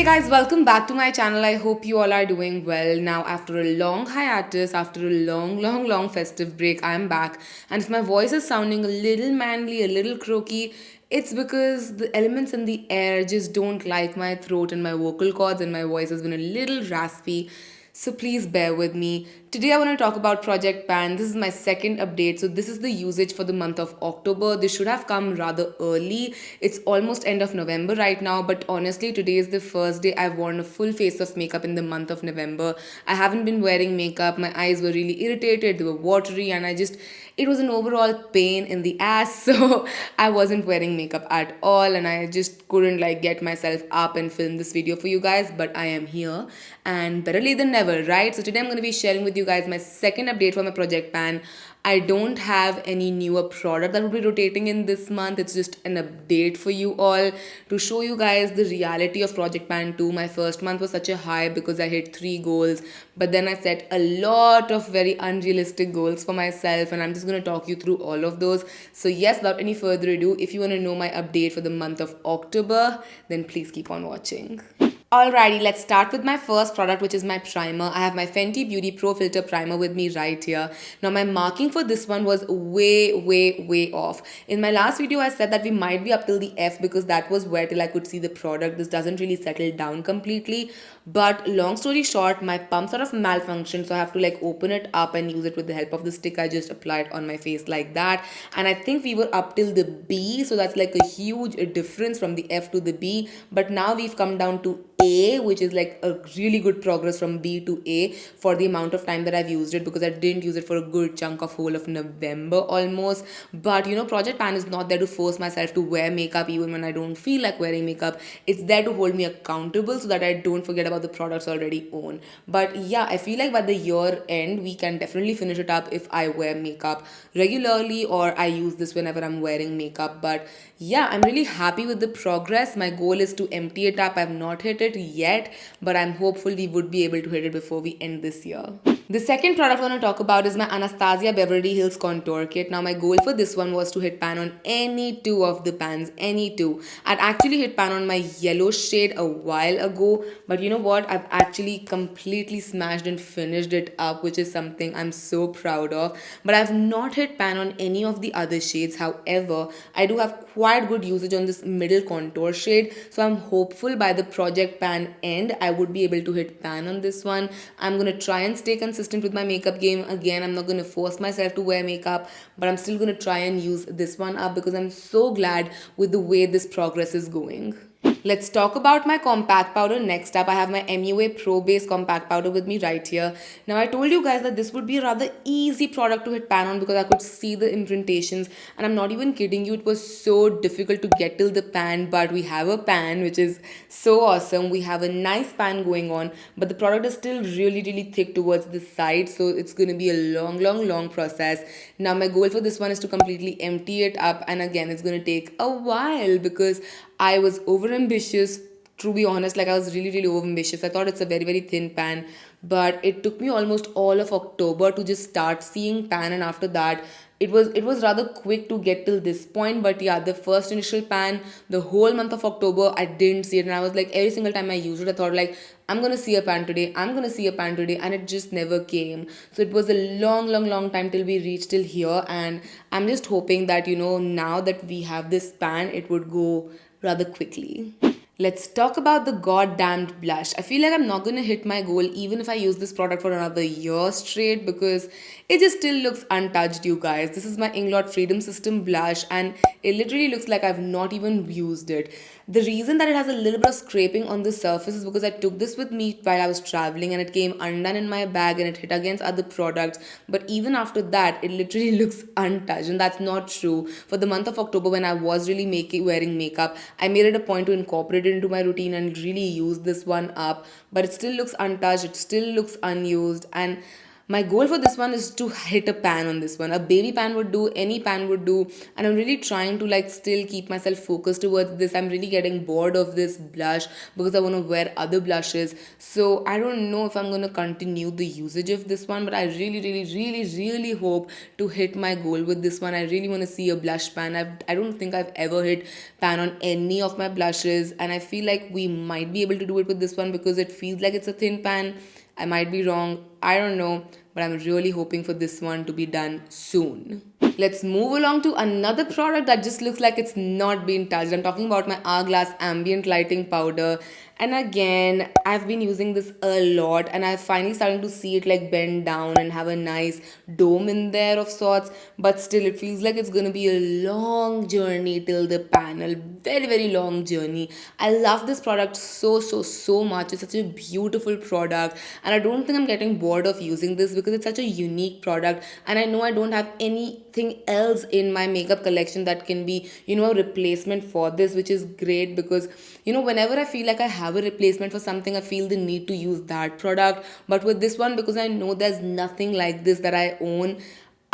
Hey guys, welcome back to my channel. I hope you all are doing well. Now, after a long hiatus, after a long festive break, I'm back. And if my voice is sounding a little manly, a little croaky, it's because the elements in the air just don't like my throat and my vocal cords, and my voice has been a little raspy. So please bear with me. Today I want to talk about Project Pan. This is my second update. So this is the usage for the month of October. This should have come rather early. It's almost end of November right now, but honestly today is the first day I've worn a full face of makeup in the month of November. I haven't been wearing makeup. My eyes were really irritated, they were watery, and it was an overall pain in the ass. So I wasn't wearing makeup at all, and I just couldn't like get myself up and film this video for you guys, but I am here and better late than never, right? So today I'm going to be sharing with you guys my second update for my Project Pan. I don't have any newer product that will be rotating in this month. It's just an update for you all to show you guys the reality of Project Pan 2. My first month was such a high because I hit 3 goals, but then I set a lot of very unrealistic goals for myself, and I'm just going to talk you through all of those. So yes, without any further ado, if you want to know my update for the month of October, then please keep on watching. Alrighty, let's start with my first product, which is my primer. I have my Fenty Beauty Pro Filter Primer with me right here. Now, my marking for this one was way off. In my last video, I said that we might be up till the F because that was where till I could see the product. This doesn't really settle down completely. But long story short, my pump sort of malfunctioned, so I have to like open it up and use it with the help of the stick I just applied on my face like that. And I think we were up till the B, so that's like a huge difference from the F to the B. But now we've come down to A, which is like a really good progress from B to A for the amount of time that I've used it, because I didn't use it for a good chunk of whole of November almost. But you know, Project Pan is not there to force myself to wear makeup even when I don't feel like wearing makeup. It's there to hold me accountable so that I don't forget about the products I already own. But yeah, I feel like by the year end, we can definitely finish it up if I wear makeup regularly or I use this whenever I'm wearing makeup. But yeah, I'm really happy with the progress. My goal is to empty it up. I've not hit it yet, but I'm hopeful we would be able to hit it before we end this year. The second product I want to talk about is my Anastasia Beverly Hills Contour Kit. Now, my goal for this one was to hit pan on any two of the pans, any two. I'd actually hit pan on my yellow shade a while ago, but you know what? I've actually completely smashed and finished it up, which is something I'm so proud of. But I've not hit pan on any of the other shades. However, I do have quite good usage on this middle contour shade, so I'm hopeful by the Project Pan end I would be able to hit pan on this one. I'm gonna try and stay consistent with my makeup game. Again, I'm not gonna force myself to wear makeup, but I'm still gonna try and use this one up because I'm so glad with the way this progress is going. Let's talk about my compact powder next up. I have my MUA Pro Base compact powder with me right here. Now, I told you guys that this would be a rather easy product to hit pan on because I could see the imprintations, and I'm not even kidding you, it was so difficult to get till the pan, but we have a pan, which is so awesome. We have a nice pan going on, but the product is still really thick towards the side, so it's going to be a long process. Now, my goal for this one is to completely empty it up, and again, it's going to take a while because I was over ambitious. To be honest, like I was really over ambitious. I thought it's a very thin pan, but it took me almost all of October to just start seeing pan, and after that, it was rather quick to get till this point. But yeah, the first initial pan, the whole month of October, I didn't see it, and I was like, every single time I used it, I thought like, I'm gonna see a pan today, I'm gonna see a pan today, and it just never came. So it was a long time till we reached till here, and I'm just hoping that you know now that we have this pan, it would go rather quickly. Let's talk about the goddamned blush. I feel like I'm not gonna hit my goal even if I use this product for another year straight because it just still looks untouched, you guys. This is my Inglot Freedom System blush, and it literally looks like I've not even used it. The reason that it has a little bit of scraping on the surface is because I took this with me while I was traveling and it came undone in my bag and it hit against other products. But even after that, it literally looks untouched, and that's not true. For the month of October, when I was really wearing makeup, I made it a point to incorporate it into my routine and really use this one up. But it still looks untouched, it still looks unused, and My goal for this one is to hit a pan on this one. A baby pan would do, any pan would do, and I'm really trying to like still keep myself focused towards this. I'm really getting bored of this blush because I want to wear other blushes. So I don't know if I'm going to continue the usage of this one, but I really hope to hit my goal with this one. I really want to see a blush pan. I don't think I've ever hit pan on any of my blushes, and I feel like we might be able to do it with this one because it feels like it's a thin pan. I might be wrong, I don't know, but I'm really hoping for this one to be done soon. Let's move along to another product that just looks like it's not been touched. I'm talking about my Hourglass Ambient Lighting Powder. And again, I've been using this a lot, and I'm finally starting to see it like bend down and have a nice dome in there of sorts. But still, it feels like it's gonna be a long journey till the panel. Very long journey. I love this product so much. It's such a beautiful product, and I don't think I'm getting bored of using this because it's such a unique product. And I know I don't have anything else in my makeup collection that can be, a replacement for this, which is great because, whenever I feel like I have a replacement for something, I feel the need to use that product. But with this one, because I know there's nothing like this that I own,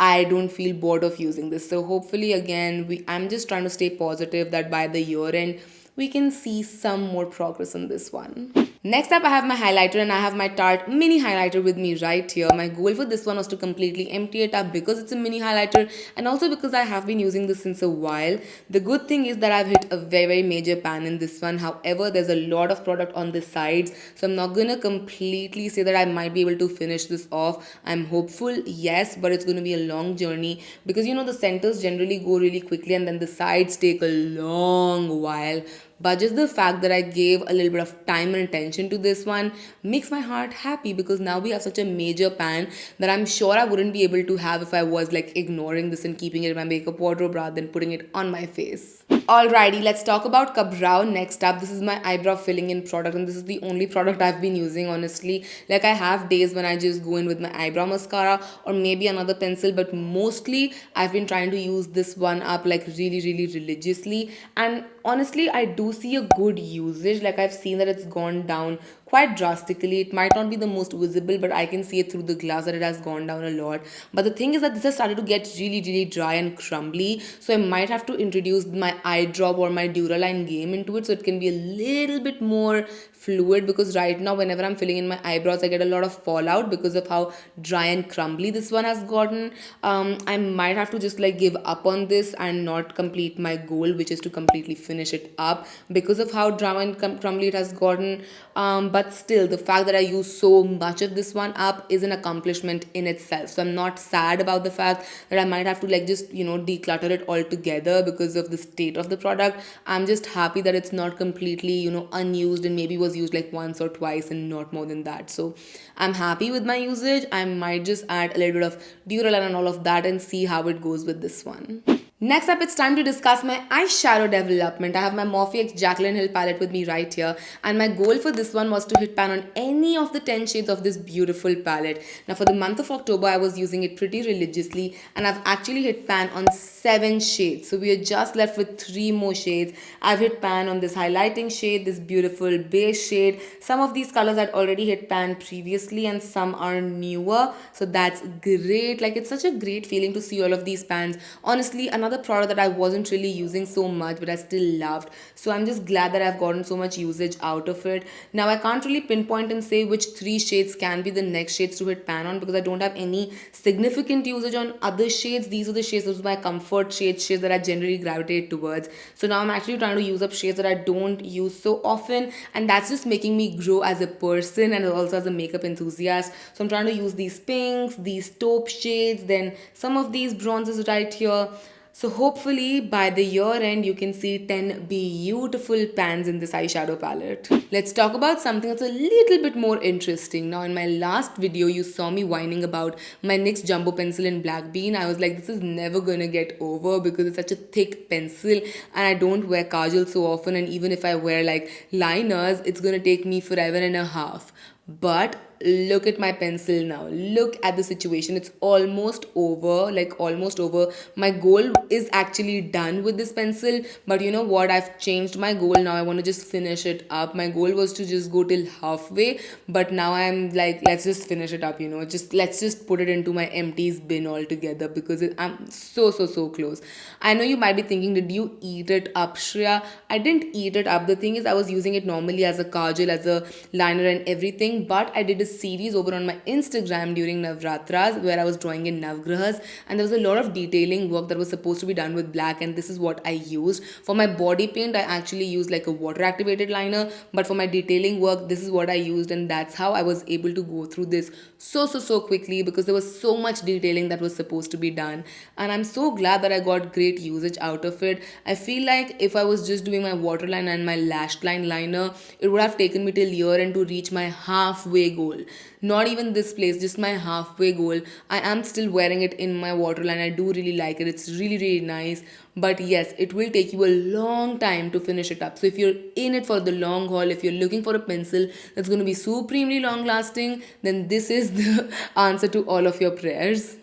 I don't feel bored of using this. So hopefully, again, I'm just trying to stay positive that by the year end we can see some more progress on this one. Next up, I have my highlighter, and I have my Tarte mini highlighter with me right here. My goal for this one was to completely empty it up because it's a mini highlighter, and also because I have been using this since a while. The good thing is that I've hit a very major pan in this one. However, there's a lot of product on the sides, so I'm not gonna completely say that I might be able to finish this off. I'm hopeful, yes, but it's gonna be a long journey because the centers generally go really quickly and then the sides take a long while. But just the fact that I gave a little bit of time and attention to this one makes my heart happy because now we have such a major pan that I'm sure I wouldn't be able to have if I was like ignoring this and keeping it in my makeup wardrobe rather than putting it on my face. Alrighty, let's talk about Kabrow next up. This is my eyebrow filling in product, and this is the only product I've been using, honestly. Like, I have days when I just go in with my eyebrow mascara or maybe another pencil, but mostly I've been trying to use this one up like really religiously. And honestly, I do see a good usage. Like, I've seen that it's gone down quite drastically. It might not be the most visible, but I can see it through the glass that it has gone down a lot. But the thing is that this has started to get really dry and crumbly, so I might have to introduce my eye drop or my Duraline game into it so it can be a little bit more fluid, because right now whenever I'm filling in my eyebrows I get a lot of fallout because of how dry and crumbly this one has gotten. I might have to just like give up on this and not complete my goal, which is to completely finish it up because of how dry and crumbly it has gotten. But still, the fact that I use so much of this one up is an accomplishment in itself, so I'm not sad about the fact that I might have to like just declutter it altogether because of the state of the product. I'm just happy that it's not completely unused and maybe was used like once or twice and not more than that. So I'm happy with my usage. I might just add a little bit of Duraline and all of that and see how it goes with this one. Next up, it's time to discuss my eyeshadow development. I have my Morphe X Jaclyn Hill palette with me right here, and my goal for this one was to hit pan on any of the 10 shades of this beautiful palette. Now for the month of October, I was using it pretty religiously, and I've actually hit pan on 7 shades. So we are just left with 3 more shades. I've hit pan on this highlighting shade, this beautiful beige shade. Some of these colors I'd already hit pan previously and some are newer, so that's great. Like, it's such a great feeling to see all of these pans. Honestly, another product that I wasn't really using so much but I still loved, so I'm just glad that I've gotten so much usage out of it. Now I can't really pinpoint and say which 3 shades can be the next shades to hit pan on because I don't have any significant usage on other shades. These are the shades, those are my comfort shades that I generally gravitate towards. So now I'm actually trying to use up shades that I don't use so often, and that's just making me grow as a person and also as a makeup enthusiast. So I'm trying to use these pinks, these taupe shades, then some of these bronzes right here. So hopefully by the year end you can see 10 beautiful pans in this eyeshadow palette. Let's talk about something that's a little bit more interesting. Now in my last video you saw me whining about my NYX Jumbo pencil in Black Bean. I was like, this is never gonna get over because it's such a thick pencil and I don't wear kajal so often, and even if I wear like liners it's gonna take me forever and a half. But look at my pencil now. Look at the situation. It's almost over, like almost over. My goal is actually done with this pencil, but you know what? I've changed my goal now. I want to just finish it up. My goal was to just go till halfway, but now I'm like, let's just finish it up, just let's just put it into my empties bin altogether because I'm so close. I know you might be thinking, did you eat it up, Shreya? I didn't eat it up. The thing is, I was using it normally as a kajal, as a liner and everything, but I did a series over on my Instagram during Navratras where I was drawing in Navgrahas, and there was a lot of detailing work that was supposed to be done with black, and this is what I used. For my body paint, I actually used like a water activated liner, but for my detailing work, this is what I used, and that's how I was able to go through this so quickly because there was so much detailing that was supposed to be done, and I'm so glad that I got great usage out of it. I feel like if I was just doing my waterline and my lash line liner, it would have taken me till year end to reach my halfway goal. Not even this place, just my halfway goal. I am still wearing it in my waterline. I do really like it. It's really nice. But yes, it will take you a long time to finish it up. So if you're in it for the long haul, if you're looking for a pencil that's going to be supremely long lasting, then this is the answer to all of your prayers.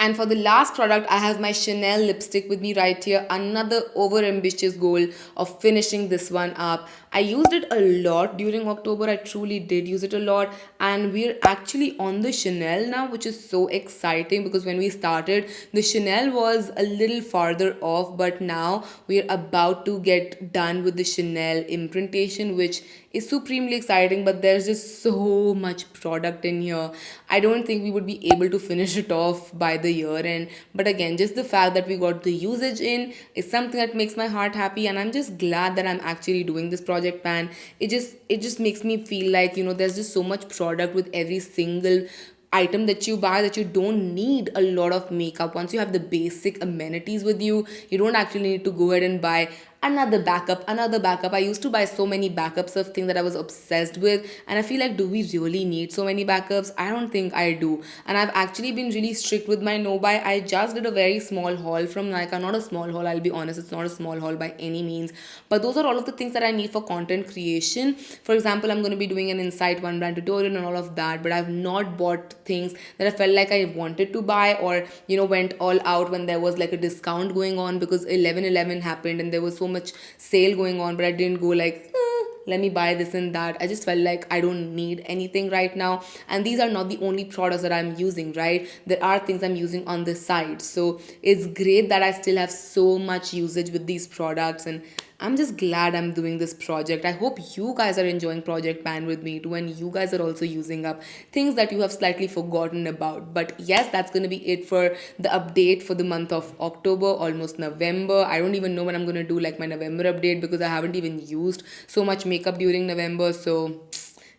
And for the last product, I have my Chanel lipstick with me right here. Another over ambitious goal of finishing this one up. I used it a lot during October. I truly did use it a lot. And we're actually on the Chanel now, which is so exciting because when we started, the Chanel was a little farther off. But now we're about to get done with the Chanel imprintation, which is supremely exciting, but there's just so much product in here. I don't think we would be able to finish it off by the year end. But again, just the fact that we got the usage in is something that makes my heart happy, and I'm just glad that I'm actually doing this project pan. It just makes me feel like, there's just so much product with every single item that you buy that you don't need a lot of makeup. Once you have the basic amenities with you, you don't actually need to go ahead and buy another backup. I used to buy so many backups of things that I was obsessed with, and I feel like, do we really need so many backups? I don't think I do. And I've actually been really strict with my no buy. I just did a very small haul from Nykaa. Not a small haul, I'll be honest, it's not a small haul by any means, but those are all of the things that I need for content creation. For example, I'm going to be doing an Insight One Brand tutorial and all of that, but I've not bought things that I felt like I wanted to buy, or went all out when there was like a discount going on because 11/11 happened and there was so much sale going on, but I didn't go like, let me buy this and that. I just felt like I don't need anything right now. And these are not the only products that I'm using, right? There are things I'm using on the side. So it's great that I still have so much usage with these products, and I'm just glad I'm doing this project. I hope you guys are enjoying Project Pan with me too, and you guys are also using up things that you have slightly forgotten about. But yes, that's going to be it for the update for the month of October, almost November. I don't even know when I'm going to do like my November update because I haven't even used so much makeup during November. So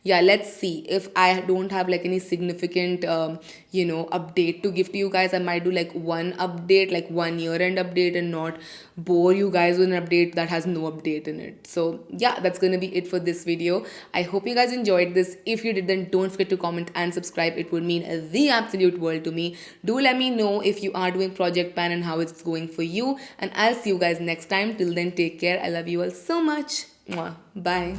yeah, let's see. If I don't have like any significant update to give to you guys, I might do like one update, like one year end update, and not bore you guys with an update that has no update in it. So yeah, that's gonna be it for this video. I hope you guys enjoyed this. If you did, then don't forget to comment and subscribe. It would mean the absolute world to me. Do let me know if you are doing Project Pan and how it's going for you, and I'll see you guys next time. Till then, take care. I love you all so much. Mwah. Bye.